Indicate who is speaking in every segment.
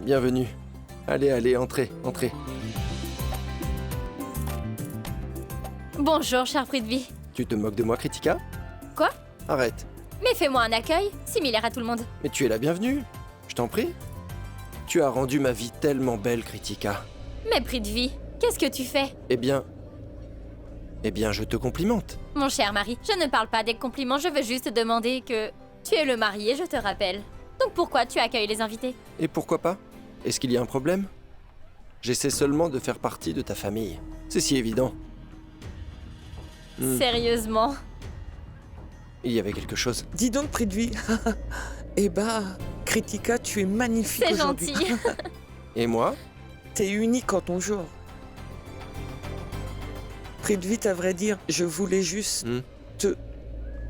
Speaker 1: bienvenue. Allez, allez, entrez, entrez.
Speaker 2: Bonjour, cher Prithvi.
Speaker 1: Tu te moques de moi, Kritika?
Speaker 2: Quoi?
Speaker 1: Arrête.
Speaker 2: Mais fais-moi un accueil, similaire à tout le monde.
Speaker 1: Mais tu es la bienvenue. Je t'en prie. Tu as rendu ma vie tellement belle, Kritika.
Speaker 2: Mais Prithvi, qu'est-ce que tu fais?
Speaker 1: Eh bien, je te complimente.
Speaker 2: Mon cher mari, je ne parle pas des compliments, je veux juste demander que... Tu es le mari, je te rappelle. Donc pourquoi tu accueilles les invités?
Speaker 1: Et pourquoi pas? Est-ce qu'il y a un problème? J'essaie seulement de faire partie de ta famille. C'est si évident.
Speaker 2: Sérieusement?
Speaker 1: Il y avait quelque chose.
Speaker 3: Dis donc, Prithvi. Eh bah, Kritika, tu es magnifique
Speaker 2: C'est
Speaker 3: aujourd'hui.
Speaker 2: gentil.
Speaker 1: Et moi?
Speaker 3: T'es unique en ton genre. Prithvi, à vrai dire, je voulais juste te...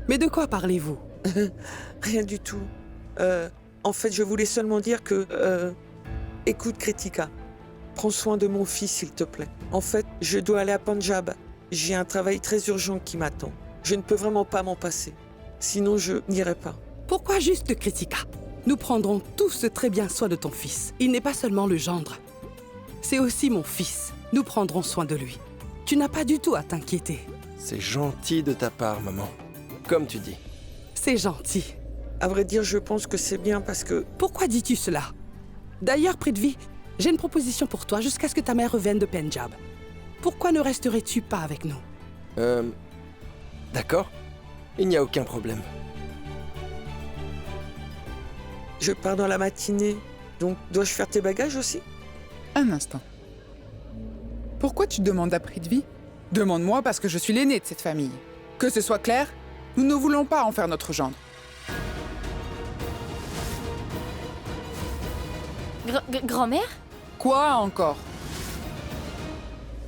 Speaker 4: Mais de quoi parlez-vous?
Speaker 3: Rien du tout. En fait, je voulais seulement dire que... Écoute, Kritika, prends soin de mon fils, s'il te plaît. En fait, je dois aller à Punjab. J'ai un travail très urgent qui m'attend. Je ne peux vraiment pas m'en passer. Sinon, je n'irai pas.
Speaker 4: Pourquoi juste Kritika? Nous prendrons tous très bien soin de ton fils. Il n'est pas seulement le gendre. C'est aussi mon fils. Nous prendrons soin de lui. Tu n'as pas du tout à t'inquiéter.
Speaker 1: C'est gentil de ta part, maman. Comme tu dis.
Speaker 4: C'est gentil.
Speaker 3: À vrai dire, je pense que c'est bien parce que...
Speaker 4: Pourquoi dis-tu cela? D'ailleurs, Prithvi, j'ai une proposition pour toi jusqu'à ce que ta mère revienne de Punjab. Pourquoi ne resterais-tu pas avec nous?
Speaker 1: D'accord. Il n'y a aucun problème.
Speaker 3: Je pars dans la matinée, donc dois-je faire tes bagages aussi?
Speaker 5: Un instant. Pourquoi tu demandes à Prithvi? Demande-moi parce que je suis l'aîné de cette famille. Que ce soit clair, nous ne voulons pas en faire notre gendre.
Speaker 2: Grand-mère?
Speaker 5: Quoi encore?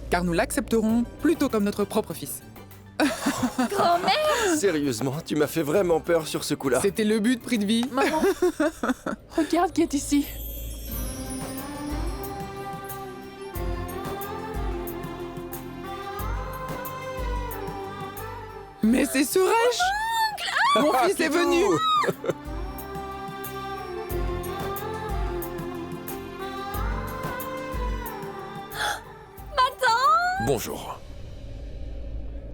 Speaker 5: Car nous l'accepterons plutôt comme notre propre fils.
Speaker 2: Grand-mère?
Speaker 1: Sérieusement, tu m'as fait vraiment peur sur ce coup-là.
Speaker 5: C'était le but, Prithvi.
Speaker 6: Maman, regarde qui est ici.
Speaker 5: Mais c'est Suresh! Mon fils est venu!
Speaker 7: Bonjour.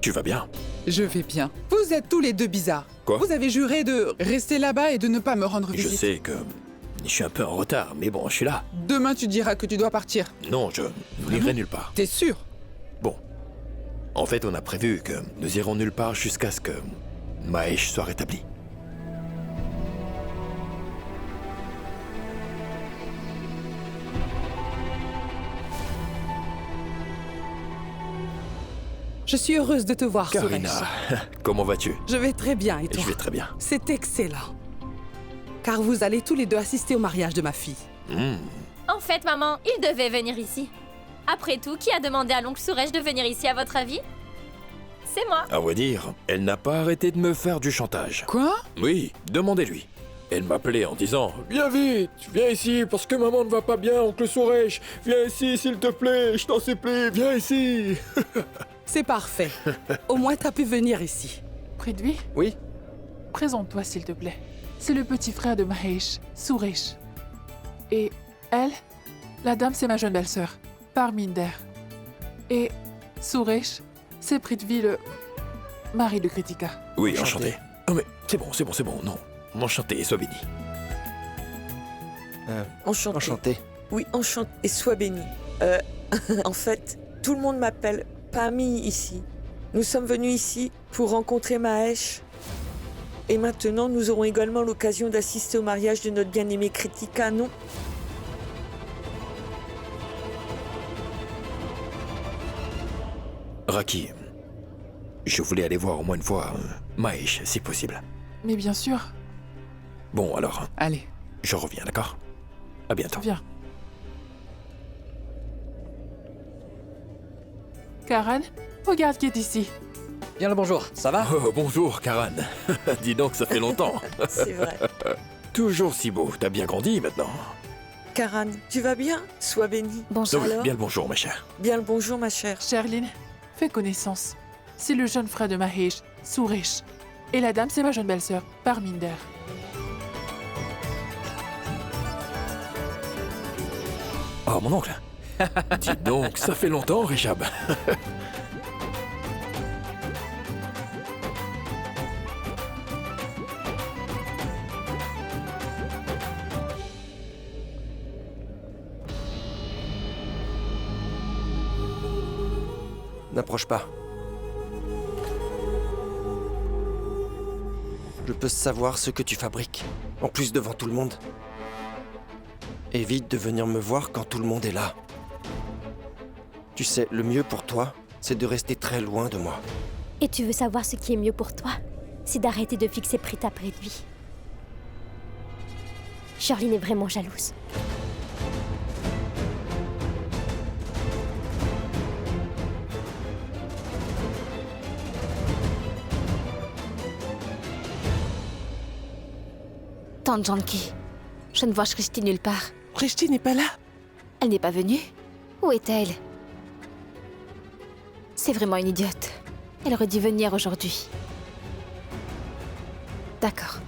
Speaker 7: Tu vas bien?
Speaker 5: Je vais bien. Vous êtes tous les deux bizarres.
Speaker 7: Quoi?
Speaker 5: Vous avez juré de rester là-bas et de ne pas me rendre
Speaker 7: Je
Speaker 5: visite.
Speaker 7: sais que je suis un peu en retard, mais bon, je suis là.
Speaker 5: Demain, tu diras que tu dois partir.
Speaker 7: Non, je n'irai nulle part.
Speaker 5: T'es sûr?
Speaker 7: Bon. En fait, on a prévu que nous irons nulle part jusqu'à ce que Mahesh soit rétabli.
Speaker 4: Je suis heureuse de te voir,
Speaker 7: Karina,
Speaker 4: Suresh.
Speaker 7: comment vas-tu?
Speaker 4: Je vais très bien, et toi?
Speaker 7: Je vais très bien.
Speaker 4: C'est excellent. Car vous allez tous les deux assister au mariage de ma fille.
Speaker 2: En fait, maman, il devait venir ici. Après tout, qui a demandé à l'oncle Suresh de venir ici, à votre avis? C'est moi.
Speaker 7: À vrai dire, elle n'a pas arrêté de me faire du chantage.
Speaker 5: Quoi?
Speaker 7: Oui, demandez-lui. Elle m'appelait en disant « Viens vite, viens ici parce que maman ne va pas bien, oncle Suresh. Viens ici, s'il te plaît, je t'en supplie, viens ici. »
Speaker 4: C'est parfait. Au moins, t'as pu venir ici.
Speaker 6: Prithvi,
Speaker 1: Oui?
Speaker 6: présente-toi s'il te plaît. C'est le petit frère de Mahesh, Suresh. Et elle, la dame, c'est ma jeune belle-sœur, Parminder. Et Suresh, c'est Prithvi, le mari de Kritika.
Speaker 7: Oui, enchanté. Oh mais c'est bon, non. Enchanté, sois béni.
Speaker 3: Enchanté.
Speaker 1: Enchanté.
Speaker 3: Oui, enchanté. Et sois béni. En fait, tout le monde m'appelle Pami ici. Nous sommes venus ici pour rencontrer Mahesh. Et maintenant, nous aurons également l'occasion d'assister au mariage de notre bien-aimé Kritika, non?
Speaker 7: Raki, je voulais aller voir au moins une fois Mahesh, si possible.
Speaker 6: Mais bien sûr,
Speaker 7: Bon, alors,
Speaker 5: Allez.
Speaker 7: je reviens, d'accord? À bientôt.
Speaker 6: viens. Karan, regarde qui est ici.
Speaker 8: Bien le bonjour, ça va?
Speaker 7: Oh, bonjour, Karan. Dis donc, ça fait longtemps.
Speaker 3: C'est vrai.
Speaker 7: Toujours si beau, t'as bien grandi maintenant.
Speaker 3: Karan, tu vas bien? Sois béni. Bonjour.
Speaker 7: Oui,
Speaker 3: Alors?
Speaker 7: bien le bonjour, ma chère.
Speaker 3: Bien le bonjour, ma chère.
Speaker 6: Sherline, fais connaissance. C'est le jeune frère de Mahesh, Suresh. Et la dame, c'est ma jeune belle-sœur, Parminder.
Speaker 8: Oh, mon oncle.
Speaker 7: Dis donc, ça fait longtemps, Richab.
Speaker 1: N'approche pas. Je peux savoir ce que tu fabriques, en plus devant tout le monde. Évite de venir me voir quand tout le monde est là. Tu sais, le mieux pour toi, c'est de rester très loin de moi.
Speaker 9: Et tu veux savoir ce qui est mieux pour toi? C'est d'arrêter de fixer Prita près de lui. Charline est vraiment jalouse. Tante Janki, je ne vois Shrishti nulle part.
Speaker 4: Shrishti n'est pas là.
Speaker 9: Elle n'est pas venue? Où est-elle? C'est vraiment une idiote. Elle aurait dû venir aujourd'hui. D'accord.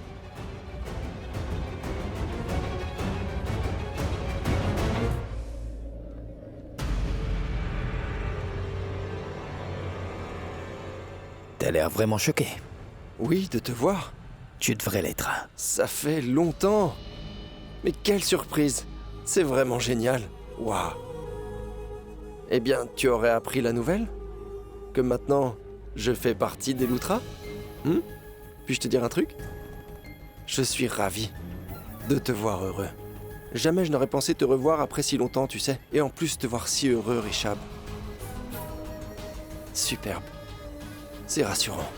Speaker 8: T'as l'air vraiment choqué.
Speaker 1: Oui, de te voir.
Speaker 8: Tu devrais l'être.
Speaker 1: Ça fait longtemps. Mais quelle surprise. C'est vraiment génial. Waouh. Eh bien, tu aurais appris la nouvelle? Que maintenant, je fais partie des Loutras? Puis-je te dire un truc? Je suis ravi de te voir heureux. Jamais je n'aurais pensé te revoir après si longtemps, tu sais. Et en plus, te voir si heureux, Richab. Superbe. C'est rassurant.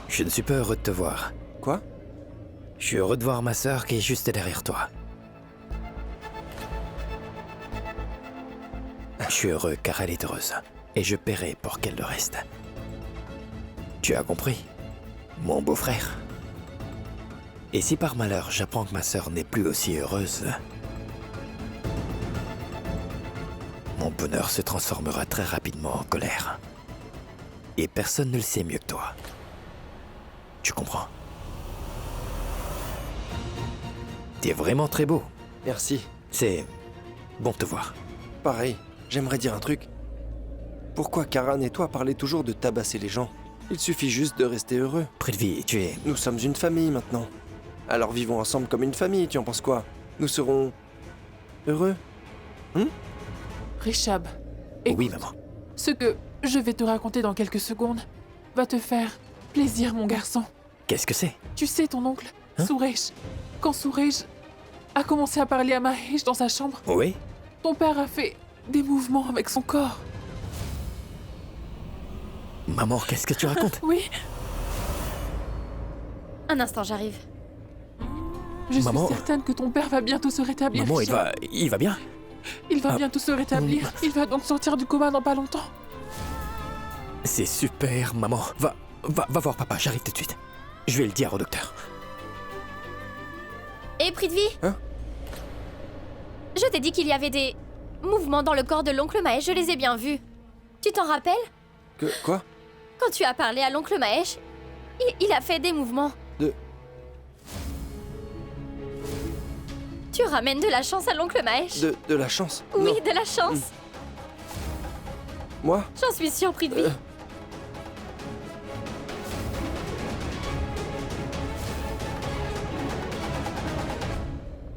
Speaker 8: Je ne suis pas heureux de te voir.
Speaker 1: Quoi?
Speaker 8: Je suis heureux de voir ma sœur qui est juste derrière toi. Je suis heureux car elle est heureuse. Et je paierai pour qu'elle le reste. Tu as compris, mon beau-frère? Et si par malheur j'apprends que ma sœur n'est plus aussi heureuse, mon bonheur se transformera très rapidement en colère. Et personne ne le sait mieux que toi. Tu comprends? T'es vraiment très beau.
Speaker 1: Merci.
Speaker 8: C'est bon de te voir.
Speaker 1: Pareil, j'aimerais dire un truc. Pourquoi Karan et toi parlez toujours de tabasser les gens? Il suffit juste de rester heureux.
Speaker 8: Prithvi, tu es...
Speaker 1: Nous sommes une famille maintenant. Alors vivons ensemble comme une famille, tu en penses quoi? Nous serons... heureux?
Speaker 6: Richab,
Speaker 8: Oui,
Speaker 6: écoute,
Speaker 8: maman.
Speaker 6: ce que je vais te raconter dans quelques secondes va te faire plaisir, mon garçon.
Speaker 8: Qu'est-ce que c'est?
Speaker 6: Tu sais, ton oncle,
Speaker 8: Hein?
Speaker 6: Suresh, quand Suresh a commencé à parler à Mahesh dans sa chambre,
Speaker 8: Oui?
Speaker 6: ton père a fait des mouvements avec son corps.
Speaker 8: Maman, qu'est-ce que tu racontes?
Speaker 6: Oui,
Speaker 2: Un instant, j'arrive.
Speaker 6: je
Speaker 8: Maman.
Speaker 6: suis certaine que ton père va bientôt se rétablir.
Speaker 8: Maman,
Speaker 6: Richard.
Speaker 8: il va bien?
Speaker 6: Il va
Speaker 8: Ah.
Speaker 6: bientôt se rétablir. Il va donc sortir du coma dans pas longtemps.
Speaker 8: C'est super, maman. Va voir papa, j'arrive tout de suite. Je vais le dire au docteur.
Speaker 2: Et Prithvi?
Speaker 1: Hein?
Speaker 2: Je t'ai dit qu'il y avait des mouvements dans le corps de l'oncle Mahesh, je les ai bien vus. Tu t'en rappelles?
Speaker 1: Quoi?
Speaker 2: Quand tu as parlé à l'oncle Mahesh, il a fait des mouvements.
Speaker 1: De...
Speaker 2: Tu ramènes de la chance à l'oncle Mahesh.
Speaker 1: de la chance?
Speaker 2: Oui,
Speaker 1: Non.
Speaker 2: de la chance.
Speaker 1: Moi?
Speaker 2: J'en suis sûre, Prithvi.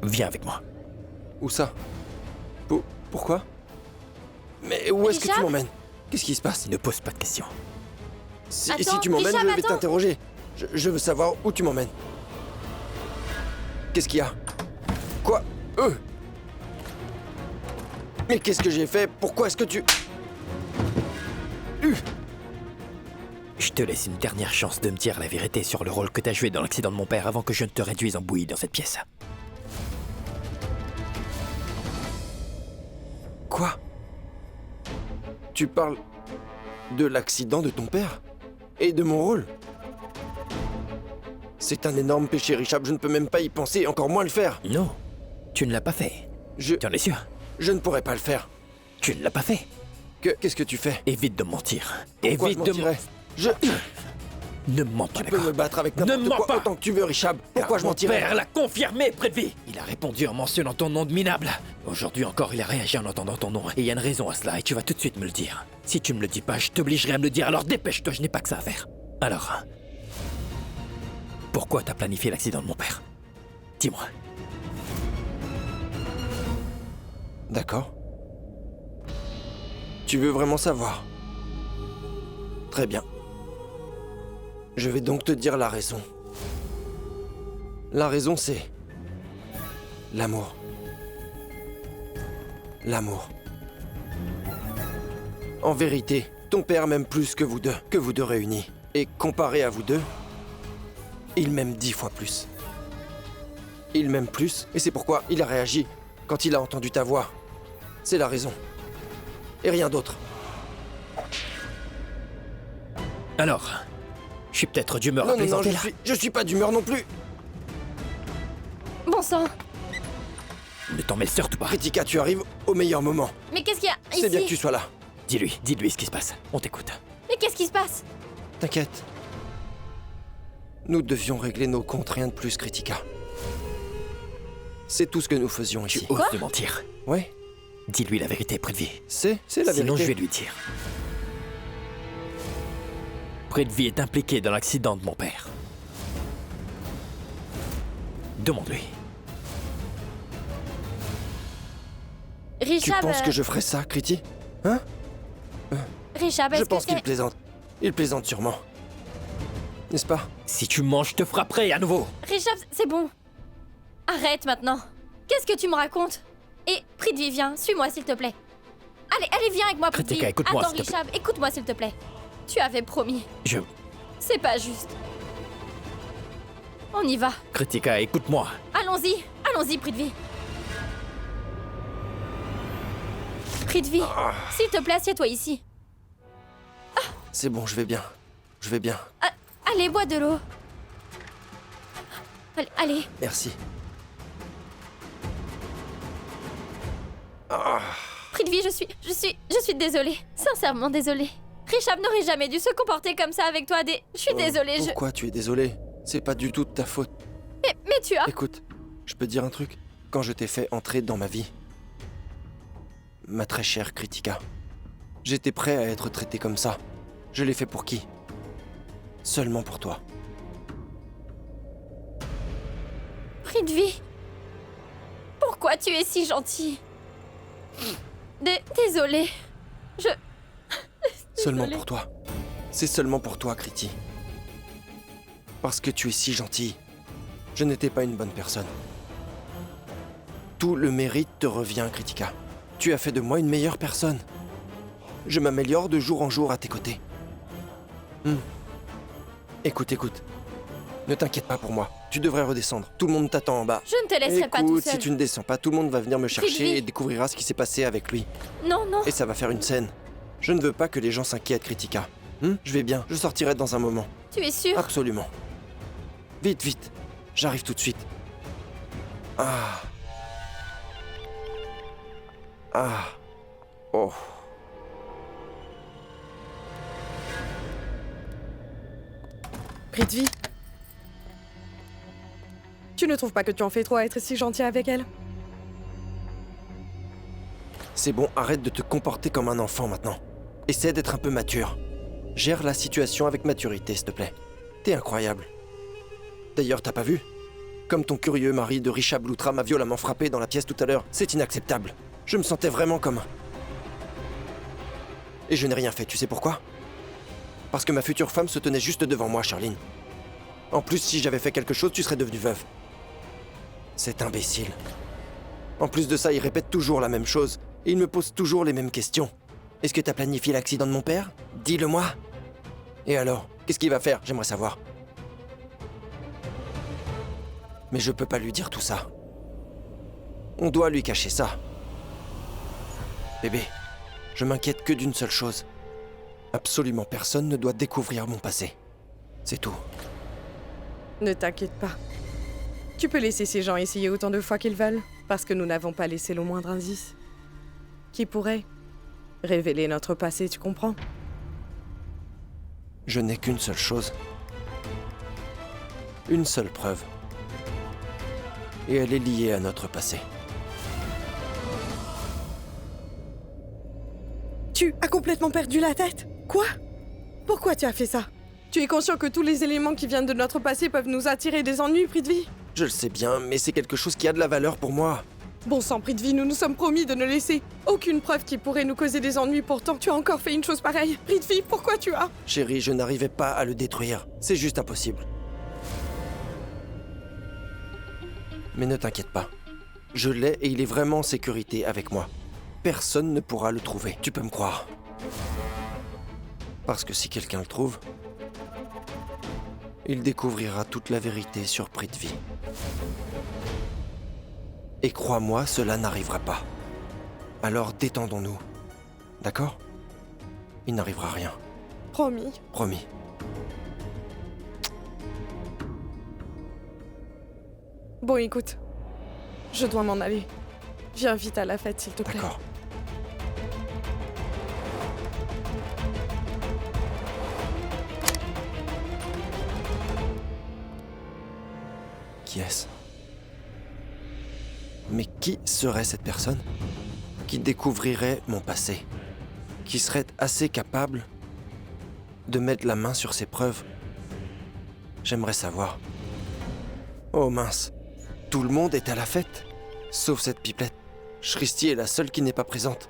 Speaker 8: Viens avec moi.
Speaker 1: Où ça? Pourquoi? Mais où est-ce que tu
Speaker 2: Richard?
Speaker 1: m'emmènes? Qu'est-ce qui se passe?
Speaker 8: Ne pose pas de questions.
Speaker 1: Si
Speaker 2: Attends,
Speaker 1: tu m'emmènes,
Speaker 2: Richard,
Speaker 1: je vais
Speaker 2: attends.
Speaker 1: t'interroger. Je veux savoir où tu m'emmènes. Qu'est-ce qu'il y a? Quoi? Mais qu'est-ce que j'ai fait? Pourquoi est-ce que tu...
Speaker 8: Je te laisse une dernière chance de me dire la vérité sur le rôle que t'as joué dans l'accident de mon père avant que je ne te réduise en bouillie dans cette pièce.
Speaker 1: Quoi? Tu parles de l'accident de ton père? Et de mon rôle? C'est un énorme péché, Richard. Je ne peux même pas y penser, encore moins le faire.
Speaker 8: Non, tu ne l'as pas fait.
Speaker 1: Je
Speaker 8: Tu en es sûr?
Speaker 1: ne pourrais pas le faire.
Speaker 8: Tu ne l'as pas fait.
Speaker 1: Qu'est-ce que tu fais?
Speaker 8: Évite de mentir.
Speaker 1: Pourquoi
Speaker 8: Évite
Speaker 1: je
Speaker 8: de
Speaker 1: mentirais?
Speaker 8: Ne me mens pas,
Speaker 1: Tu peux
Speaker 8: d'accord?
Speaker 1: me battre avec
Speaker 8: Ne
Speaker 1: n'importe
Speaker 8: mens
Speaker 1: quoi
Speaker 8: pas.
Speaker 1: autant que tu veux, Richab. Pourquoi je
Speaker 8: Mon
Speaker 1: mentirais?
Speaker 8: père l'a confirmé, Prithvi. Il a répondu en mentionnant ton nom de minable. Aujourd'hui encore, il a réagi en entendant ton nom. Et il y a une raison à cela, et tu vas tout de suite me le dire. Si tu me le dis pas, je t'obligerai à me le dire, alors dépêche-toi, je n'ai pas que ça à faire. Alors, pourquoi t'as planifié l'accident de mon père? Dis-moi.
Speaker 1: D'accord. Tu veux vraiment savoir? Très bien. Je vais donc te dire la raison. La raison, c'est... l'amour. L'amour. En vérité, ton père m'aime plus que vous deux réunis. Et comparé à vous deux, il m'aime 10 fois plus. Il m'aime plus, et c'est pourquoi il a réagi quand il a entendu ta voix. C'est la raison. Et rien d'autre.
Speaker 8: Alors, je suis peut-être d'humeur à
Speaker 1: Non, non, non,
Speaker 8: plaisanter là.
Speaker 1: je suis pas d'humeur non plus.
Speaker 2: Bon sang.
Speaker 8: Ne t'en mêle surtout pas.
Speaker 1: Kritika, tu arrives au meilleur moment.
Speaker 2: Mais qu'est-ce qu'il y a
Speaker 1: C'est bien que tu
Speaker 2: ici?
Speaker 1: sois là.
Speaker 8: Dis-lui ce qui se passe. On t'écoute.
Speaker 2: Mais qu'est-ce qui se passe?
Speaker 1: T'inquiète. Nous devions régler nos comptes, rien de plus, Kritika. C'est tout ce que nous faisions
Speaker 8: Tu
Speaker 1: ici.
Speaker 8: oses te mentir.
Speaker 1: Ouais,
Speaker 8: Dis-lui la vérité, Prithvi.
Speaker 1: c'est la
Speaker 8: Sinon, je
Speaker 1: vérité.
Speaker 8: vais lui dire. Prithvi est impliqué dans l'accident de mon père. Demande-lui.
Speaker 1: Tu
Speaker 2: Richab,
Speaker 1: penses que je ferais ça, Kriti? Hein?
Speaker 2: Richab,
Speaker 1: Je
Speaker 2: est-ce que
Speaker 1: pense qu'il
Speaker 2: c'est...
Speaker 1: plaisante. Il plaisante sûrement. N'est-ce pas?
Speaker 8: Si tu manges, je te frapperai à nouveau.
Speaker 2: Richab, c'est bon. Arrête maintenant. Qu'est-ce que tu me racontes? Et Prithvi, viens, suis-moi s'il te plaît. Allez, viens avec moi, Prithvi.
Speaker 8: Kritika, écoute-moi,
Speaker 2: Attends,
Speaker 8: s'il te plaît.
Speaker 2: Richab, écoute-moi s'il te plaît. Tu avais promis. C'est pas juste. On y va.
Speaker 8: Kritika, écoute-moi.
Speaker 2: Allons-y, Prithvi. Prithvi, s'il te plaît, assieds-toi ici.
Speaker 1: C'est bon, je vais bien. Je vais bien.
Speaker 2: Allez, bois de l'eau. Allez.
Speaker 1: Merci.
Speaker 2: Prithvi, je suis désolée. Sincèrement désolée. Richab n'aurait jamais dû se comporter comme ça avec toi, Je suis désolée,
Speaker 1: Pourquoi tu es désolé? C'est pas du tout de ta faute.
Speaker 2: Mais tu as...
Speaker 1: Écoute, je peux te dire un truc? Quand je t'ai fait entrer dans ma vie, ma très chère Kritika, j'étais prêt à être traité comme ça. Je l'ai fait pour qui? Seulement pour toi.
Speaker 2: Prithvi, pourquoi tu es si gentil? Désolée.
Speaker 1: Seulement
Speaker 2: Désolée.
Speaker 1: pour toi. C'est seulement pour toi, Kriti. Parce que tu es si gentil. Je n'étais pas une bonne personne. Tout le mérite te revient, Kritika. Tu as fait de moi une meilleure personne. Je m'améliore de jour en jour à tes côtés. Écoute. Ne t'inquiète pas pour moi. Tu devrais redescendre. Tout le monde t'attend en bas.
Speaker 2: Je ne te laisserai pas tout
Speaker 1: Écoute,
Speaker 2: seul.
Speaker 1: si tu ne descends pas, tout le monde va venir me chercher
Speaker 2: Prithvi.
Speaker 1: et découvrira ce qui s'est passé avec lui.
Speaker 2: Non.
Speaker 1: Et ça va faire une scène. Je ne veux pas que les gens s'inquiètent, Kritika. Je vais bien, je sortirai dans un moment.
Speaker 2: Tu es sûr?
Speaker 1: Absolument. Vite. J'arrive tout de suite. Oh.
Speaker 10: Prithvi, tu ne trouves pas que tu en fais trop à être si gentil avec elle?
Speaker 1: C'est bon, arrête de te comporter comme un enfant maintenant. Essaie d'être un peu mature. Gère la situation avec maturité, s'il te plaît. T'es incroyable. D'ailleurs, t'as pas vu? Comme ton curieux mari de Richab Loutra m'a violemment frappé dans la pièce tout à l'heure, c'est inacceptable. Je me sentais vraiment comme... Et je n'ai rien fait, tu sais pourquoi? Parce que ma future femme se tenait juste devant moi, Charline. En plus, si j'avais fait quelque chose, tu serais devenue veuve. C'est imbécile. En plus de ça, il répète toujours la même chose. Et il me pose toujours les mêmes questions. Est-ce que t'as planifié l'accident de mon père? Dis-le-moi. Et alors, qu'est-ce qu'il va faire? J'aimerais savoir. Mais je peux pas lui dire tout ça. On doit lui cacher ça. Bébé, je m'inquiète que d'une seule chose. Absolument personne ne doit découvrir mon passé. C'est tout.
Speaker 10: Ne t'inquiète pas. Tu peux laisser ces gens essayer autant de fois qu'ils veulent, parce que nous n'avons pas laissé le moindre indice. Qui pourrait révéler notre passé, tu comprends?
Speaker 1: Je n'ai qu'une seule chose Une seule preuve. Et elle est liée à notre passé.
Speaker 10: Tu as complètement perdu la tête? Quoi? Pourquoi tu as fait ça? Tu es conscient que tous les éléments qui viennent de notre passé peuvent nous attirer des ennuis, Prithvi?
Speaker 1: Je le sais bien, mais c'est quelque chose qui a de la valeur pour moi.
Speaker 10: Bon sang, Prithvi, nous nous sommes promis de ne laisser aucune preuve qui pourrait nous causer des ennuis. Pourtant, tu as encore fait une chose pareille. Prithvi, pourquoi tu as...
Speaker 1: Chérie, je n'arrivais pas à le détruire. C'est juste impossible. Mais ne t'inquiète pas. Je l'ai et il est vraiment en sécurité avec moi. Personne ne pourra le trouver. Tu peux me croire. Parce que si quelqu'un le trouve, il découvrira toute la vérité sur Prithvi. Et crois-moi, cela n'arrivera pas. Alors détendons-nous. D'accord? Il n'arrivera rien.
Speaker 10: Promis.
Speaker 1: Promis.
Speaker 10: Bon, écoute. Je dois m'en aller. Viens vite à la fête, s'il te plaît.
Speaker 1: D'accord. Qui est-ce? Mais qui serait cette personne qui découvrirait mon passé? Qui serait assez capable de mettre la main sur ses preuves? J'aimerais savoir. Oh mince, tout le monde est à la fête, sauf cette pipelette. Shristi est la seule qui n'est pas présente.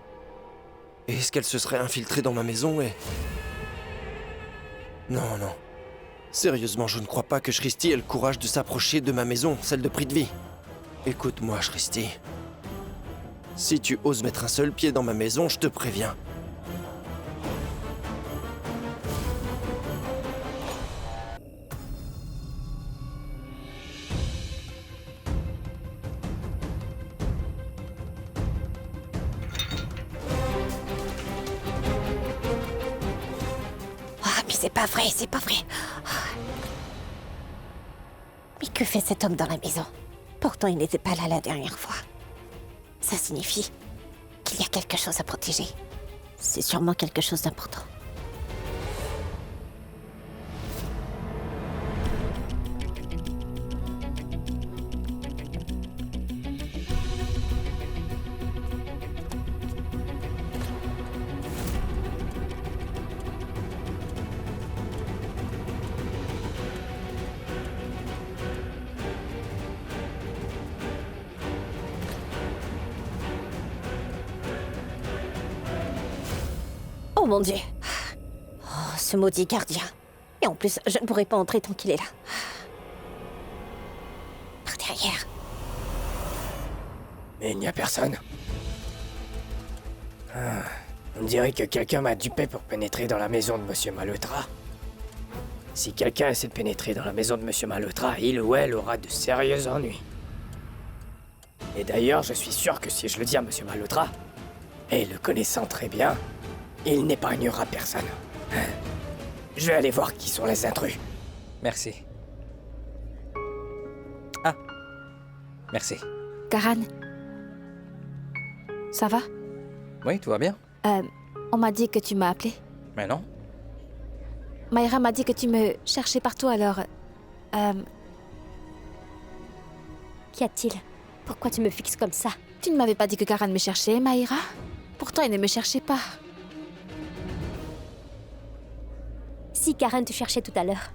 Speaker 1: Et est-ce qu'elle se serait infiltrée dans ma maison et... Non, non. Sérieusement, je ne crois pas que Shristi ait le courage de s'approcher de ma maison, celle de Prithvi. Écoute-moi, Shristi. Si tu oses mettre un seul pied dans ma maison, je te préviens.
Speaker 9: Ah, mais c'est pas vrai, c'est pas vrai. Mais que fait cet homme dans la maison? Pourtant, il n'était pas là la dernière fois. Ça signifie qu'il y a quelque chose à protéger. C'est sûrement quelque chose d'important. Oh mon Dieu! Oh, ce maudit gardien. Et en plus, je ne pourrai pas entrer tant qu'il est là. Par derrière.
Speaker 11: Mais il n'y a personne. Ah, on dirait que quelqu'un m'a dupé pour pénétrer dans la maison de Monsieur Malhotra. Si quelqu'un essaie de pénétrer dans la maison de Monsieur Malhotra, il ou elle aura de sérieux ennuis. Et d'ailleurs, je suis sûr que si je le dis à Monsieur Malhotra, et le connaissant très bien, il n'épargnera personne. Je vais aller voir qui sont les intrus.
Speaker 12: Merci. Ah. Merci.
Speaker 13: Karan. Ça va?
Speaker 12: Oui, tout va bien.
Speaker 13: On m'a dit que tu m'as appelé.
Speaker 12: Mais non.
Speaker 13: Mayra m'a dit que tu me cherchais partout, alors...
Speaker 9: Qu'y a-t-il? Pourquoi tu me fixes comme ça?
Speaker 13: Tu ne m'avais pas dit que Karan me cherchait, Mayra? Pourtant, il ne me cherchait pas.
Speaker 9: Si Karan te cherchait tout à l'heure.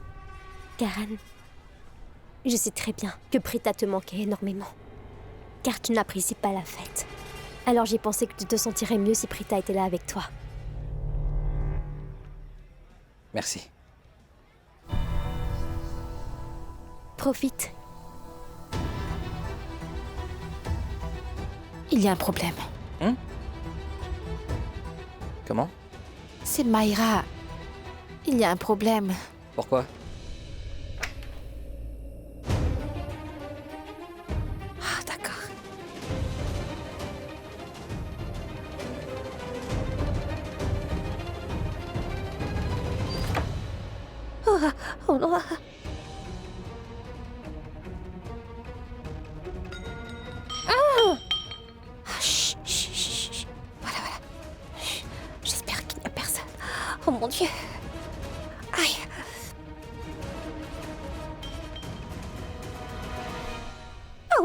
Speaker 9: Karan, je sais très bien que Prita te manquait énormément. Car tu n'apprécies pas la fête. Alors j'ai pensé que tu te sentirais mieux si Prita était là avec toi.
Speaker 12: Merci.
Speaker 9: Profite.
Speaker 13: Il y a un problème.
Speaker 12: Comment?
Speaker 13: C'est Mayra. Il y a un problème.
Speaker 12: Pourquoi?
Speaker 13: Ah, d'accord.
Speaker 9: Oh non. Chut, chut, chut. Voilà, voilà. J'espère qu'il n'y a personne. Oh mon Dieu. Aïe.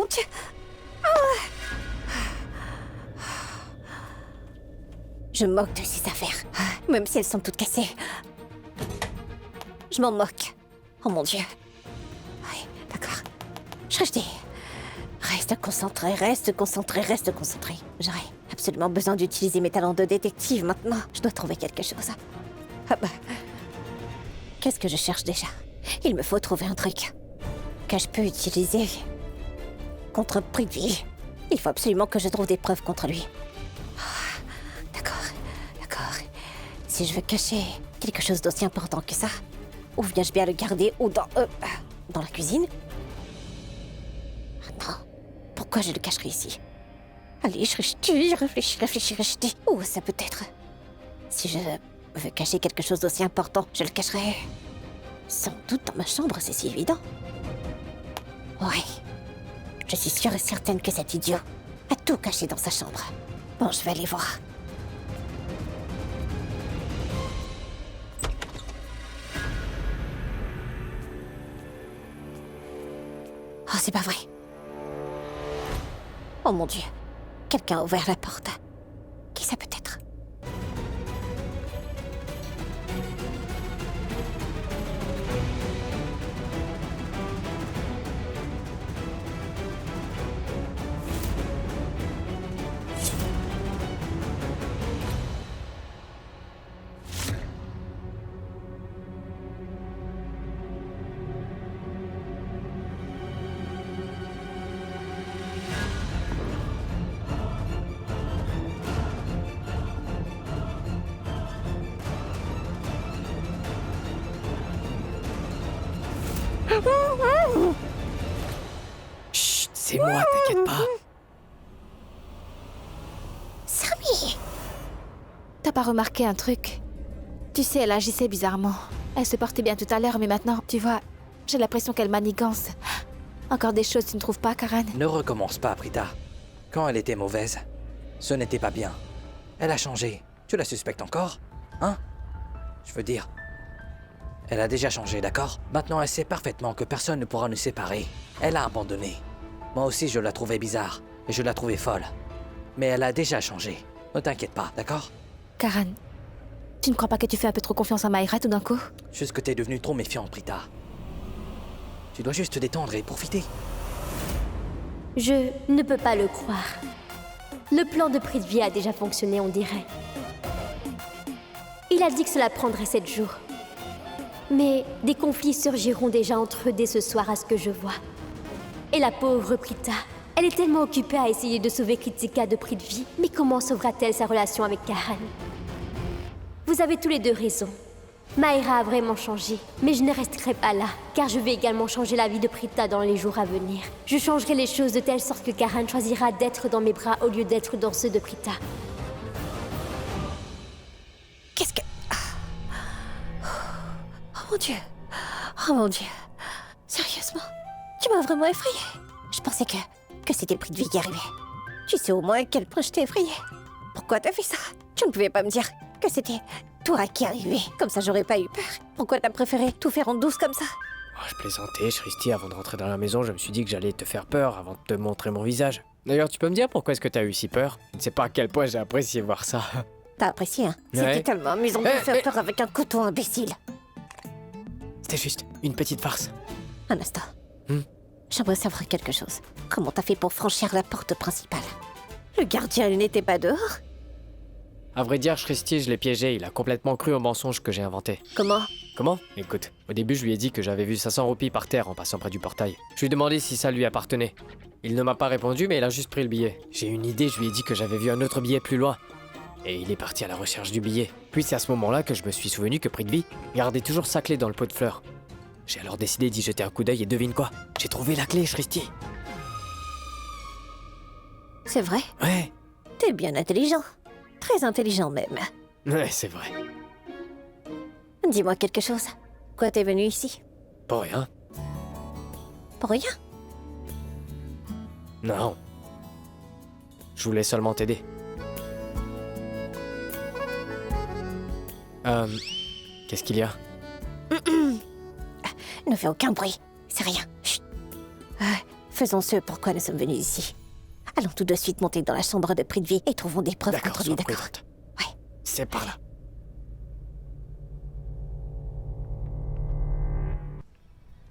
Speaker 9: mon Dieu. Je me moque de ces affaires, même si elles sont toutes cassées. Je m'en moque. Oh mon Dieu. Oui, d'accord. Shrishti, reste concentré, reste concentré, reste concentré. J'aurais absolument besoin d'utiliser mes talents de détective maintenant. Je dois trouver quelque chose. Ah bah. Qu'est-ce que je cherche déjà? Il me faut trouver un truc que je peux utiliser contre Prithvi. Il faut absolument que je trouve des preuves contre lui. D'accord. Si je veux cacher quelque chose d'aussi important que ça, où viens-je bien le garder? Ou dans la cuisine? Ah non. Pourquoi je le cacherai ici? Allez, je réfléchis. Où ça peut être? Si je veux cacher quelque chose d'aussi important, je le cacherai sans doute dans ma chambre, c'est si évident. Ouais. Je suis sûre et certaine que cet idiot a tout caché dans sa chambre. Bon, je vais aller voir. Oh, c'est pas vrai. Oh mon Dieu. Quelqu'un a ouvert la porte. Qui ça peut être?
Speaker 11: Chut, c'est moi, t'inquiète pas.
Speaker 9: Sami!
Speaker 13: T'as pas remarqué un truc? Tu sais, elle agissait bizarrement. Elle se portait bien tout à l'heure, mais maintenant, tu vois, j'ai l'impression qu'elle manigance. Encore des choses, tu ne trouves pas, Karen?
Speaker 12: Ne recommence pas, Prita. Quand elle était mauvaise, ce n'était pas bien. Elle a changé. Tu la suspectes encore? Hein? Je veux dire... Elle a déjà changé, d'accord? Maintenant, elle sait parfaitement que personne ne pourra nous séparer. Elle a abandonné. Moi aussi, je la trouvais bizarre. Et je la trouvais folle. Mais elle a déjà changé. Ne t'inquiète pas, d'accord?
Speaker 13: Karen, tu ne crois pas que tu fais un peu trop confiance à Maïra tout d'un coup?
Speaker 12: Juste que t'es devenue trop méfiante, Prita. Tu dois juste te détendre et profiter.
Speaker 9: Je ne peux pas le croire. Le plan de Prithvi a déjà fonctionné, on dirait. Il a dit que cela prendrait 7 jours. Mais des conflits surgiront déjà entre eux dès ce soir à ce que je vois. Et la pauvre Prita, elle est tellement occupée à essayer de sauver Kritika de Prithvi, mais comment sauvera-t-elle sa relation avec Karen? Vous avez tous les deux raison. Maïra a vraiment changé, mais je ne resterai pas là, car je vais également changer la vie de Prita dans les jours à venir. Je changerai les choses de telle sorte que Karen choisira d'être dans mes bras au lieu d'être dans ceux de Prita. Qu'est-ce que... Oh mon Dieu. Oh mon Dieu. Sérieusement, tu m'as vraiment effrayée. Je pensais que c'était Prithvi qui arrivait. Tu sais au moins à quel point je t'ai effrayée. Pourquoi t'as fait ça? Tu ne pouvais pas me dire que c'était toi qui arrivais. Comme ça, j'aurais pas eu peur. Pourquoi t'as préféré tout faire en douce comme ça?
Speaker 11: Oh, je plaisantais, Shrishti, avant de rentrer dans la maison, je me suis dit que j'allais te faire peur avant de te montrer mon visage. D'ailleurs, tu peux me dire pourquoi est-ce que t'as eu si peur? Je ne sais pas à quel point j'ai apprécié voir ça.
Speaker 9: T'as apprécié, hein?
Speaker 11: Ouais.
Speaker 9: C'était tellement amusant de me faire peur avec un couteau imbécile.
Speaker 11: C'était juste une petite farce.
Speaker 9: Un instant. J'aimerais savoir quelque chose. Comment t'as fait pour franchir la porte principale? Le gardien, il n'était pas dehors?
Speaker 11: À vrai dire, Shrishti, je l'ai piégé, il a complètement cru au mensonge que j'ai inventé.
Speaker 9: Comment?
Speaker 11: Comment? Écoute, au début, je lui ai dit que j'avais vu 500 roupies par terre en passant près du portail. Je lui ai demandé si ça lui appartenait. Il ne m'a pas répondu, mais il a juste pris le billet. J'ai eu une idée, je lui ai dit que j'avais vu un autre billet plus loin. Et il est parti à la recherche du billet. Puis c'est à ce moment-là que je me suis souvenu que Prithvi gardait toujours sa clé dans le pot de fleurs. J'ai alors décidé d'y jeter un coup d'œil et devine quoi? J'ai trouvé la clé, Shrishti.
Speaker 9: C'est vrai?
Speaker 11: Ouais.
Speaker 9: T'es bien intelligent. Très intelligent même.
Speaker 11: Ouais, c'est vrai.
Speaker 9: Dis-moi quelque chose. Quoi t'es venu ici?
Speaker 11: Pour rien.
Speaker 9: Pour rien?
Speaker 11: Non. Je voulais seulement t'aider. Qu'est-ce qu'il y a?
Speaker 9: Ne fais aucun bruit. C'est rien. Chut. Faisons ce pourquoi nous sommes venus ici. Allons tout de suite monter dans la chambre de Prithvi et trouvons des preuves contre lui, d'accord? Ouais.
Speaker 11: C'est par là.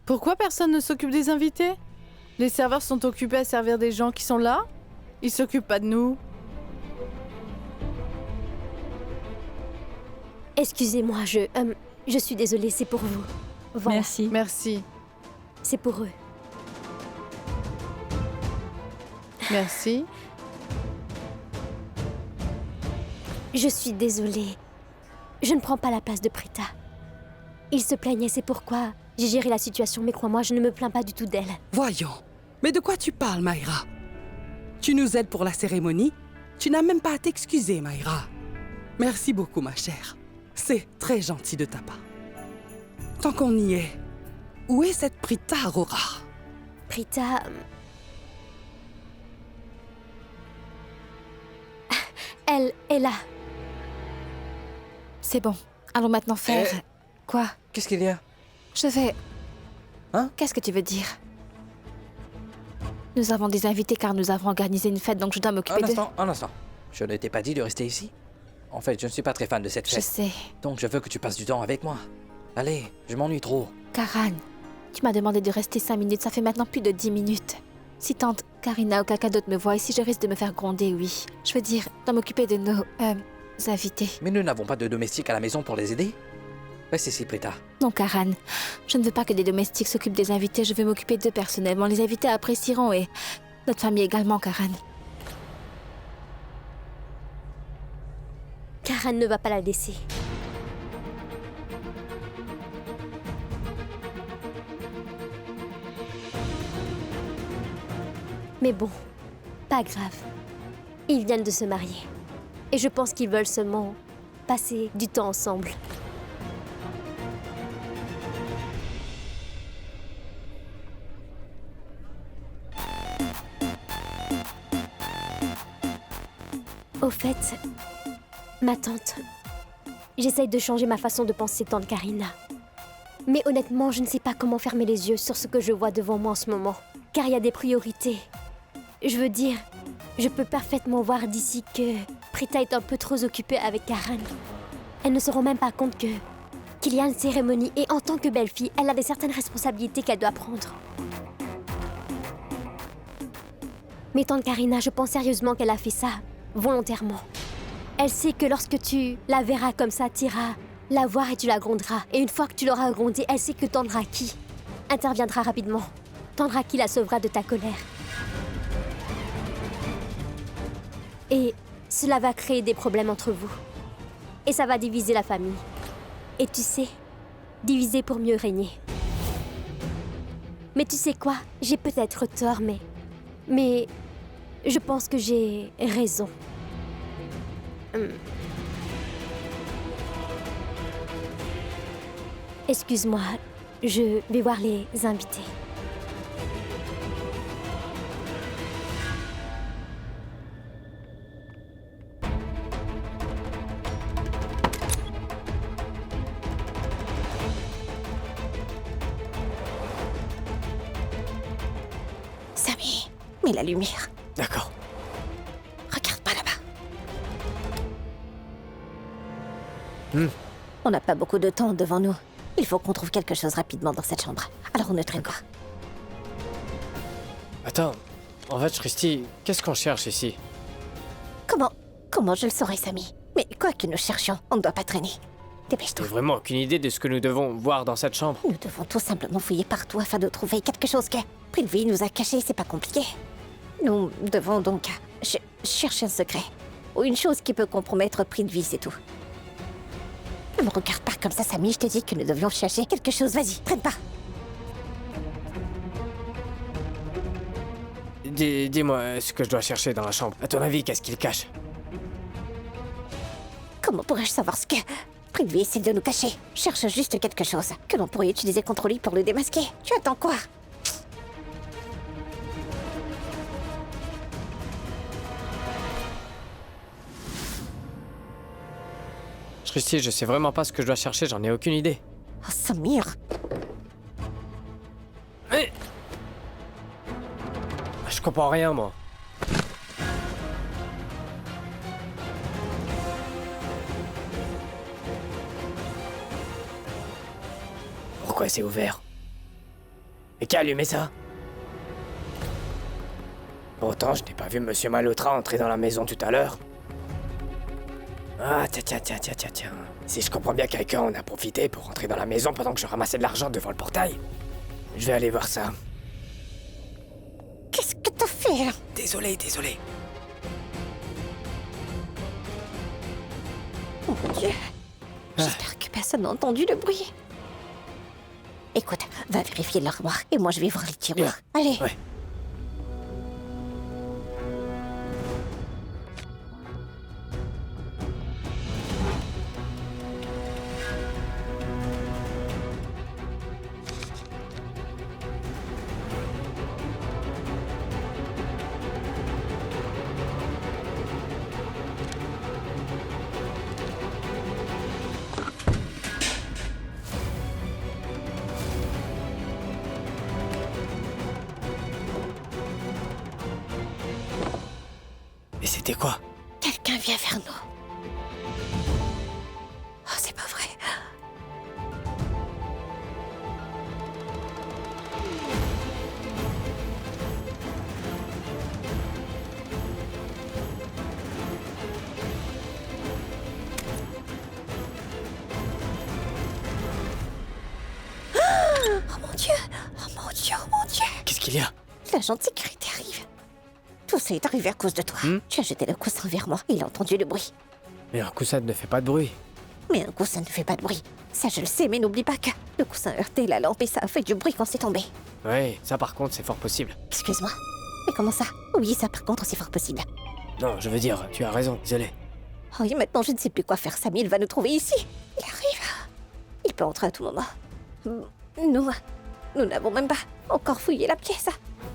Speaker 14: Pourquoi personne ne s'occupe des invités? Les serveurs sont occupés à servir des gens qui sont là? Ils s'occupent pas de nous.
Speaker 9: Excusez-moi, je suis désolée, c'est pour vous. Voilà.
Speaker 14: Merci. Merci.
Speaker 9: C'est pour eux.
Speaker 14: Merci.
Speaker 9: Je suis désolée. Je ne prends pas la place de Prita. Il se plaignait, c'est pourquoi j'ai géré la situation, mais crois-moi, je ne me plains pas du tout d'elle.
Speaker 4: Voyons. Mais de quoi tu parles, Mayra? Tu nous aides pour la cérémonie? Tu n'as même pas à t'excuser, Mayra. Merci beaucoup, ma chère. C'est très gentil de ta part. Tant qu'on y est, où est cette Prita, Aurora?
Speaker 9: Prita... Elle est là.
Speaker 13: C'est bon. Allons maintenant faire... Quoi?
Speaker 12: Qu'est-ce qu'il y a?
Speaker 13: Je vais...
Speaker 12: Hein?
Speaker 13: Qu'est-ce que tu veux dire? Nous avons des invités car nous avons organisé une fête, donc je dois m'occuper de...
Speaker 12: Un instant. Je ne t'ai pas dit de rester ici? En fait, je ne suis pas très fan de cette fête.
Speaker 13: Je sais.
Speaker 12: Donc je veux que tu passes du temps avec moi. Allez, je m'ennuie trop.
Speaker 13: Karan, tu m'as demandé de rester 5 minutes, ça fait maintenant plus de 10 minutes. Si tante Karina ou quelqu'un d'autre me voit ici, je risque de me faire gronder, oui. Je veux dire, de m'occuper de nos... invités.
Speaker 12: Mais nous n'avons pas de domestiques à la maison pour les aider? Reste ici, Prita.
Speaker 13: Non, Karan. Je ne veux pas que des domestiques s'occupent des invités, je veux m'occuper d'eux personnellement. Les invités apprécieront et... notre famille également, Karan.
Speaker 9: Karan ne va pas la laisser. Mais bon, pas grave. Ils viennent de se marier. Et je pense qu'ils veulent seulement passer du temps ensemble. Au fait, ma tante, j'essaye de changer ma façon de penser, tante Karina. Mais honnêtement, je ne sais pas comment fermer les yeux sur ce que je vois devant moi en ce moment. Car il y a des priorités. Je veux dire, je peux parfaitement voir d'ici que Prita est un peu trop occupée avec Karan. Elle ne se rend même pas compte qu'il y a une cérémonie et en tant que belle-fille, elle a des certaines responsabilités qu'elle doit prendre. Mais tante Karina, je pense sérieusement qu'elle a fait ça volontairement. Elle sait que lorsque tu la verras comme ça, tu iras la voir et tu la gronderas. Et une fois que tu l'auras grondée, elle sait que tante Raki interviendra rapidement. Tante Raki la sauvera de ta colère. Et cela va créer des problèmes entre vous. Et ça va diviser la famille. Et tu sais, diviser pour mieux régner. Mais tu sais quoi? J'ai peut-être tort, mais je pense que j'ai raison. Excuse-moi, je vais voir les invités.
Speaker 13: Samy, mets la lumière.
Speaker 11: D'accord.
Speaker 13: Regarde pas là-bas.
Speaker 9: On n'a pas beaucoup de temps devant nous. Il faut qu'on trouve quelque chose rapidement dans cette chambre. Alors on ne traîne pas.
Speaker 11: Attends, en fait, Christy, qu'est-ce qu'on cherche ici?
Speaker 9: Comment je le saurais, Samy? Mais quoi que nous cherchions, on ne doit pas traîner. Dépêche-toi.
Speaker 11: J'ai vraiment aucune idée de ce que nous devons voir dans cette chambre.
Speaker 9: Nous devons tout simplement fouiller partout afin de trouver quelque chose que Prithvi nous a caché, c'est pas compliqué. Nous devons donc chercher un secret. Ou une chose qui peut compromettre Prithvi, c'est tout. Ne me regarde pas comme ça, Samy, je te dis que nous devions chercher quelque chose. Vas-y, traîne pas.
Speaker 11: Dis-moi ce que je dois chercher dans la chambre. À ton avis, qu'est-ce qu'il cache?
Speaker 9: Comment pourrais-je savoir ce que Prithvi essaie de nous cacher? Cherche juste quelque chose que l'on pourrait utiliser contre lui pour le démasquer. Tu attends quoi?
Speaker 11: Christy, je sais vraiment pas ce que je dois chercher, j'en ai aucune idée.
Speaker 9: Oh, Samir!
Speaker 11: Je comprends rien, moi. Pourquoi c'est ouvert? Et qui a allumé ça? Pourtant, je n'ai pas vu Monsieur Malhotra entrer dans la maison tout à l'heure. Ah, tiens. Si je comprends bien, quelqu'un en a profité pour rentrer dans la maison pendant que je ramassais de l'argent devant le portail. Je vais aller voir ça.
Speaker 9: Qu'est-ce que t'as fait là?
Speaker 11: Désolé.
Speaker 9: Oh mon Dieu. J'espère que personne n'a entendu le bruit. Écoute, va vérifier l'armoire et moi je vais voir les tiroirs. Allez.
Speaker 11: Ouais. Et c'était quoi?
Speaker 9: Quelqu'un vient vers nous. Oh, c'est pas vrai. Oh mon Dieu!
Speaker 11: Qu'est-ce qu'il y a?
Speaker 9: L'agent de sécurité arrive. Tout ça est arrivé à cause de toi. Tu as jeté le coussin vers moi. Il a entendu le bruit.
Speaker 11: Mais un coussin ne fait pas de bruit.
Speaker 9: Mais un coussin ne fait pas de bruit. Ça, je le sais, mais n'oublie pas que le coussin a heurté la lampe et ça a fait du bruit quand c'est tombé.
Speaker 11: Ouais, ça par contre, c'est fort possible.
Speaker 9: Excuse-moi. Mais comment ça? Oui, ça par contre, c'est fort possible.
Speaker 11: Non, je veux dire, tu as raison, désolé.
Speaker 9: Oh, et maintenant, je ne sais plus quoi faire. Samy, il va nous trouver ici. Il arrive. Il peut entrer à tout moment. Nous n'avons même pas encore fouillé la pièce.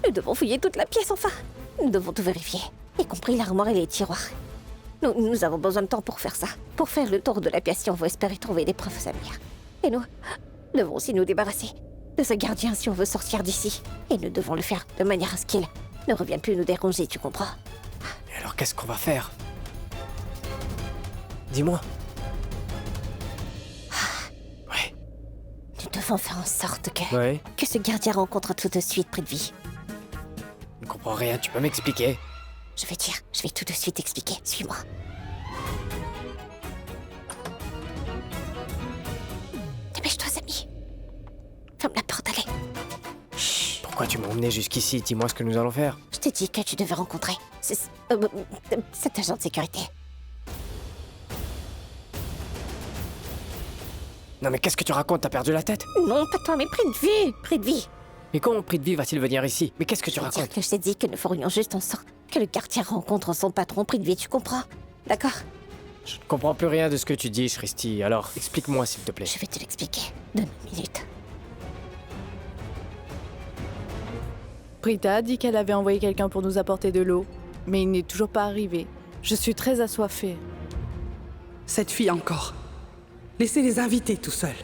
Speaker 9: Nous devons fouiller toute la pièce, enfin. Nous devons tout vérifier, y compris l'armoire et les tiroirs. Nous avons besoin de temps pour faire ça. Pour faire le tour de la pièce si on veut espérer trouver des preuves, Samir. Et nous devons aussi nous débarrasser de ce gardien si on veut sortir d'ici. Et nous devons le faire de manière à ce qu'il ne revienne plus nous déranger, tu comprends?
Speaker 11: Et alors qu'est-ce qu'on va faire? Dis-moi.
Speaker 9: Nous devons faire en sorte
Speaker 11: Ouais.
Speaker 9: que ce gardien rencontre tout de suite Prithvi.
Speaker 11: Je ne comprends rien, tu peux m'expliquer?
Speaker 9: Je vais tout de suite expliquer. Suis-moi. Dépêche-toi, Samy. Ferme la porte, allez.
Speaker 11: Pourquoi tu m'as emmené jusqu'ici? Dis-moi ce que nous allons faire.
Speaker 9: Je t'ai dit que tu devais rencontrer cet agent de sécurité.
Speaker 11: Non mais qu'est-ce que tu racontes? T'as perdu la tête?
Speaker 9: Non, pas toi, mais Prithvi.
Speaker 11: Mais comment Prithvi va-t-il venir ici? Mais qu'est-ce que tu racontes?
Speaker 9: Que je t'ai dit que nous ferions juste en sorte que le gardien rencontre son patron Prithvi, tu comprends? D'accord?
Speaker 11: Je ne comprends plus rien de ce que tu dis, Shristi. Alors, explique-moi s'il te plaît.
Speaker 9: Je vais te l'expliquer. Donne une minute.
Speaker 14: Prita a dit qu'elle avait envoyé quelqu'un pour nous apporter de l'eau, mais il n'est toujours pas arrivé. Je suis très assoiffée.
Speaker 4: Cette fille encore. Laissez les invités tout seuls.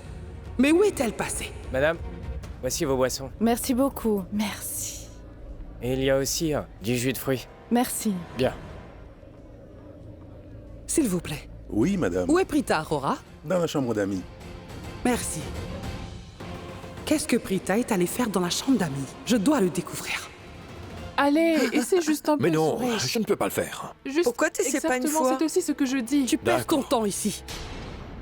Speaker 4: Mais où est-elle passée?
Speaker 11: Madame, voici vos boissons.
Speaker 14: Merci beaucoup. Merci.
Speaker 11: Et il y a aussi du jus de fruits.
Speaker 14: Merci.
Speaker 11: Bien.
Speaker 4: S'il vous plaît.
Speaker 15: Oui, madame.
Speaker 4: Où est Prita Aurora?
Speaker 15: Dans la chambre d'amis.
Speaker 4: Merci. Qu'est-ce que Prita est allée faire dans la chambre d'amis? Je dois le découvrir.
Speaker 6: Allez, essaie juste un peu.
Speaker 7: Mais non,
Speaker 6: Suresh.
Speaker 7: je ne peux pas le faire.
Speaker 6: Juste
Speaker 3: Pourquoi t'essaies pas une
Speaker 6: exactement,
Speaker 3: fois?
Speaker 6: c'est aussi ce que je dis.
Speaker 4: Tu perds ton temps ici.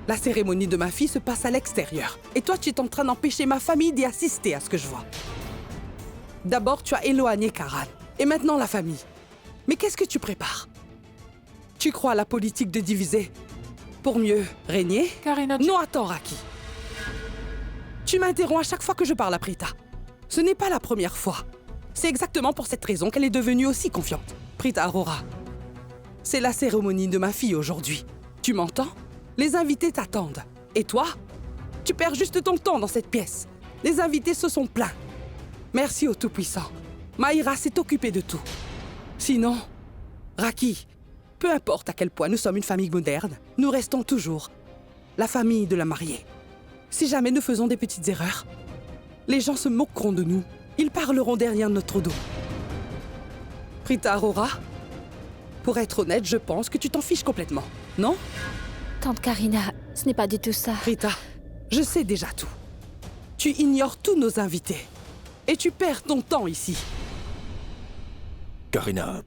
Speaker 4: La cérémonie de ma fille se passe à l'extérieur. Et toi, tu es en train d'empêcher ma famille d'y assister à ce que je vois. D'abord, tu as éloigné Karan. Et maintenant, la famille. Mais qu'est-ce que tu prépares? Tu crois à la politique de diviser pour mieux régner?
Speaker 6: Karina,
Speaker 4: Non, attends, Raki. Tu m'interromps à chaque fois que je parle à Prita. Ce n'est pas la première fois. C'est exactement pour cette raison qu'elle est devenue aussi confiante. Prita Aurora, c'est la cérémonie de ma fille aujourd'hui. Tu m'entends? Les invités t'attendent. Et toi? Tu perds juste ton temps dans cette pièce. Les invités se sont plaints. Merci au Tout-Puissant. Maïra s'est occupée de tout. Sinon, Raki, peu importe à quel point nous sommes une famille moderne, nous restons toujours la famille de la mariée. Si jamais nous faisons des petites erreurs, les gens se moqueront de nous. Ils parleront derrière notre dos. Prita Aurora, pour être honnête, je pense que tu t'en fiches complètement, non?
Speaker 13: Tante Karina, ce n'est pas du tout ça.
Speaker 4: Prita, je sais déjà tout. Tu ignores tous nos invités. Et tu perds ton temps ici.
Speaker 7: Karina,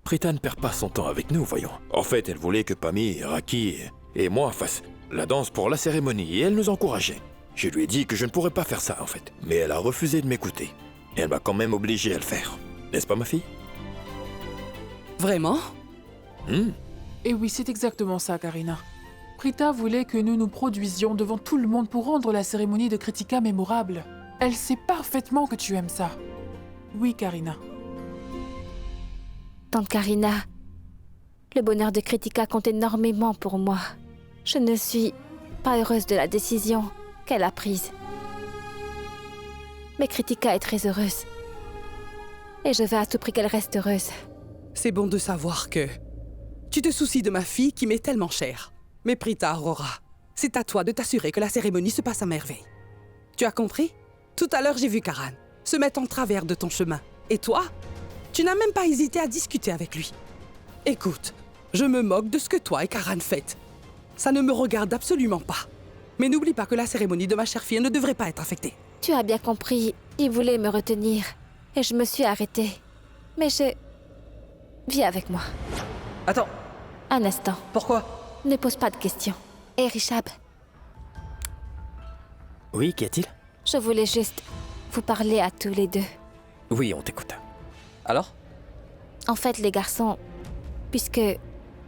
Speaker 7: Prita ne perd pas son temps avec nous, voyons. En fait, elle voulait que Pammy, Raki et moi fassent la danse pour la cérémonie et elle nous encourageait. Je lui ai dit que je ne pourrais pas faire ça, en fait. Mais elle a refusé de m'écouter. Et elle m'a quand même obligé à le faire. N'est-ce pas, ma fille?
Speaker 4: Vraiment?
Speaker 6: Et oui, c'est exactement ça, Karina. Prita voulait que nous nous produisions devant tout le monde pour rendre la cérémonie de Kritika mémorable. Elle sait parfaitement que tu aimes ça. Oui, Karina.
Speaker 13: Tante Karina, le bonheur de Kritika compte énormément pour moi. Je ne suis pas heureuse de la décision qu'elle a prise. Mais Kritika est très heureuse. Et je veux à tout prix qu'elle reste heureuse.
Speaker 4: C'est bon de savoir que tu te soucies de ma fille qui m'est tellement chère. Mais Prita Aurora, c'est à toi de t'assurer que la cérémonie se passe à merveille. Tu as compris? Tout à l'heure, j'ai vu Karan se mettre en travers de ton chemin. Et toi, tu n'as même pas hésité à discuter avec lui. Écoute, je me moque de ce que toi et Karan faites. Ça ne me regarde absolument pas. Mais n'oublie pas que la cérémonie de ma chère fille ne devrait pas être affectée.
Speaker 13: Tu as bien compris, il voulait me retenir. Et je me suis arrêtée. Mais viens avec moi.
Speaker 12: Attends.
Speaker 13: Un instant.
Speaker 12: Pourquoi?
Speaker 13: Ne pose pas de questions. Et Rishab,
Speaker 8: Oui, qu'y a-t-il?
Speaker 13: je voulais juste vous parler à tous les deux.
Speaker 8: Oui, on t'écoute.
Speaker 12: Alors?
Speaker 13: En fait, les garçons, puisque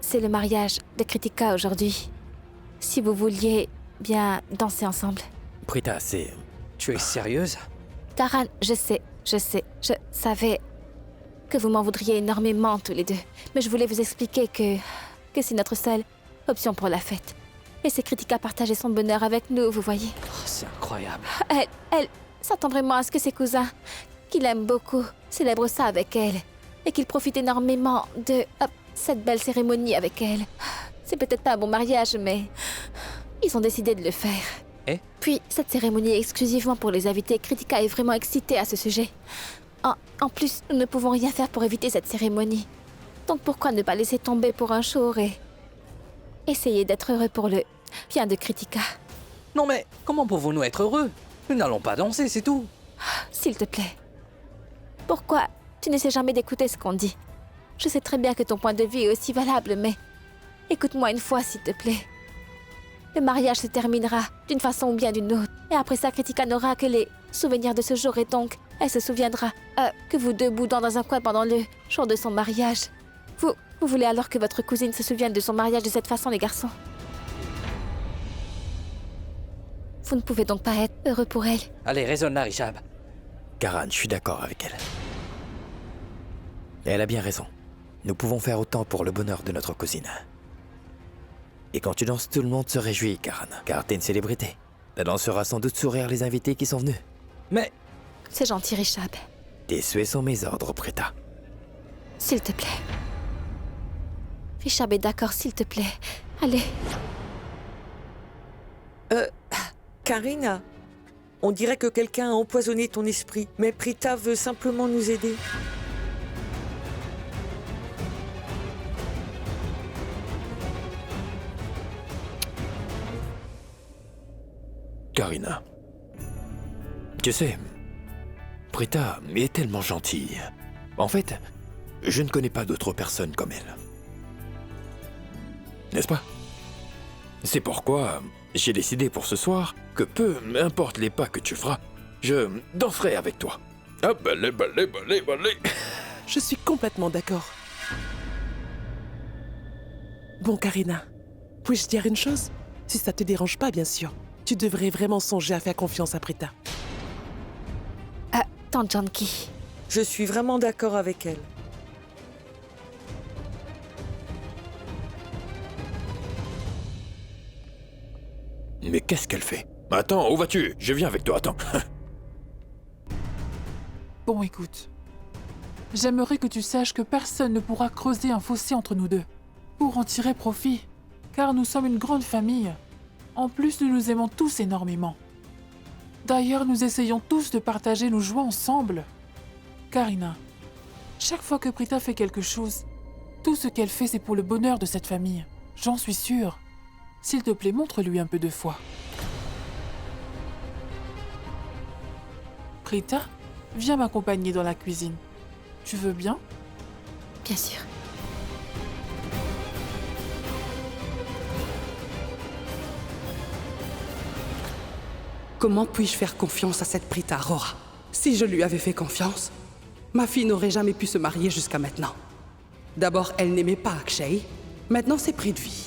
Speaker 13: c'est le mariage de Kritika aujourd'hui, si vous vouliez bien danser ensemble.
Speaker 8: Prita, c'est...
Speaker 12: Tu es sérieuse?
Speaker 13: Karan, je sais. Je savais que vous m'en voudriez énormément tous les deux. Mais je voulais vous expliquer que c'est notre seule option pour la fête. Et c'est Kritika partager son bonheur avec nous, vous voyez.
Speaker 12: Oh, c'est incroyable.
Speaker 13: Elle s'attend vraiment à ce que ses cousins, qu'il aime beaucoup, célèbrent ça avec elle. Et qu'il profite énormément de cette belle cérémonie avec elle. C'est peut-être pas un bon mariage, mais ils ont décidé de le faire.
Speaker 12: Et?
Speaker 13: Puis, cette cérémonie est exclusivement pour les invités. Kritika est vraiment excitée à ce sujet. En plus, nous ne pouvons rien faire pour éviter cette cérémonie. Donc pourquoi ne pas laisser tomber pour un jour et essayer d'être heureux pour le bien de Kritika?
Speaker 12: Non mais, comment pouvons-nous être heureux? Nous n'allons pas danser, c'est tout.
Speaker 13: S'il te plaît. Pourquoi tu n'essaies jamais d'écouter ce qu'on dit? Je sais très bien que ton point de vue est aussi valable, mais écoute-moi une fois, s'il te plaît. Le mariage se terminera d'une façon ou bien d'une autre. Et après ça, Kritika n'aura que les souvenirs de ce jour et donc elle se souviendra que vous deux boudant dans un coin pendant le jour de son mariage. Vous voulez alors que votre cousine se souvienne de son mariage de cette façon, les garçons? Vous ne pouvez donc pas être heureux pour elle.
Speaker 12: Allez, raisonne là, Rishab.
Speaker 8: Karan, je suis d'accord avec elle. Et elle a bien raison. Nous pouvons faire autant pour le bonheur de notre cousine. Et quand tu danses, tout le monde se réjouit, Karan, car t'es une célébrité. La danse fera sans doute sourire les invités qui sont venus.
Speaker 12: Mais...
Speaker 13: C'est gentil, Rishab.
Speaker 8: Tes souhaits sont mes ordres, Prita.
Speaker 13: S'il te plaît. Rishab est d'accord, s'il te plaît. Allez.
Speaker 3: Karina, on dirait que quelqu'un a empoisonné ton esprit, mais Prita veut simplement nous aider.
Speaker 7: Karina. Tu sais, Prita est tellement gentille. En fait, je ne connais pas d'autre personne comme elle. N'est-ce pas? C'est pourquoi j'ai décidé pour ce soir que peu importe les pas que tu feras, je danserai avec toi. Ah, balai, balai, balai, balai.
Speaker 15: Je suis complètement d'accord. Bon, Karina, puis-je dire une chose? Si ça te dérange pas, bien sûr. Tu devrais vraiment songer à faire confiance à Prita.
Speaker 13: Tante Janki.
Speaker 3: Je suis vraiment d'accord avec elle.
Speaker 7: Mais qu'est-ce qu'elle fait? Attends, où vas-tu? Je viens avec toi, attends.
Speaker 6: Bon, écoute. J'aimerais que tu saches que personne ne pourra creuser un fossé entre nous deux, pour en tirer profit, car nous sommes une grande famille. En plus, nous nous aimons tous énormément. D'ailleurs, nous essayons tous de partager nos joies ensemble. Karina, Chaque fois que Prita fait quelque chose, tout ce qu'elle fait, c'est pour le bonheur de cette famille. J'en suis sûre. S'il te plaît, montre-lui un peu de foi. Prita, viens m'accompagner dans la cuisine. Tu veux bien?
Speaker 13: Bien sûr.
Speaker 4: Comment puis-je faire confiance à cette Prita Arora? Si je lui avais fait confiance, ma fille n'aurait jamais pu se marier jusqu'à maintenant. D'abord, elle n'aimait pas Akshay. Maintenant, c'est Prithvi.